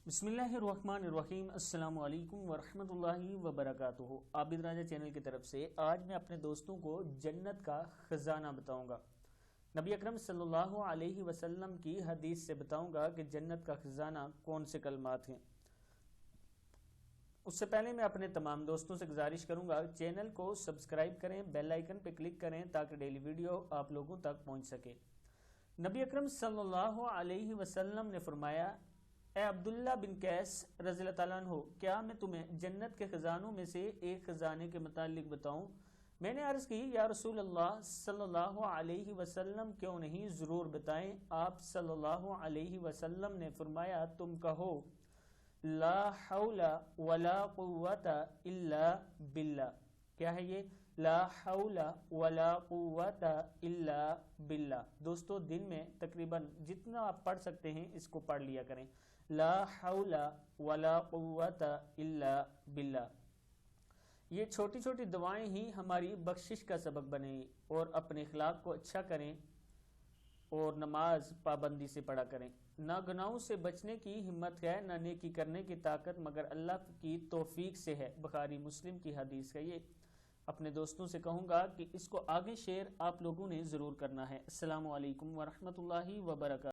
بسم اللہ الرحمن الرحیم۔ السلام علیکم ورحمۃ اللہ وبرکاتہ۔ عابد راجہ چینل کی طرف سے آج میں اپنے دوستوں کو جنت کا خزانہ بتاؤں گا۔ نبی اکرم صلی اللہ علیہ وسلم کی حدیث سے بتاؤں گا کہ جنت کا خزانہ کون سے کلمات ہیں۔ اس سے پہلے میں اپنے تمام دوستوں سے گزارش کروں گا چینل کو سبسکرائب کریں، بیل آئیکن پہ کلک کریں تاکہ ڈیلی ویڈیو آپ لوگوں تک پہنچ سکے۔ نبی اکرم صلی اللہ علیہ وسلم نے فرمایا، اے عبداللہ بن قیس رضی اللہ تعالیٰ عنہ، کیا میں تمہیں جنت کے خزانوں میں سے ایک خزانے کے متعلق بتاؤں؟ میں نے عرض کی، یا رسول اللہ صلی اللہ علیہ وسلم کیوں نہیں، ضرور بتائیں۔ آپ صلی اللہ علیہ وسلم نے فرمایا، تم کہو لا حول ولا قوت الا باللہ۔ کیا ہے یہ؟ لا حول ولا قوت الا باللہ۔ دوستو دن میں تقریباً جتنا آپ پڑھ سکتے ہیں اس کو پڑھ لیا کریں، لا حول ولا قوت الا باللہ۔ یہ چھوٹی چھوٹی دعائیں ہی ہماری بخشش کا سبب بنیں، اور اپنے اخلاق کو اچھا کریں اور نماز پابندی سے پڑھا کریں۔ نہ گناہوں سے بچنے کی ہمت ہے، نہ نیکی کرنے کی طاقت مگر اللہ کی توفیق سے ہے۔ بخاری مسلم کی حدیث ہے یہ۔ اپنے دوستوں سے کہوں گا کہ اس کو آگے شیئر آپ لوگوں نے ضرور کرنا ہے۔ السلام علیکم ورحمۃ اللہ وبرکاتہ۔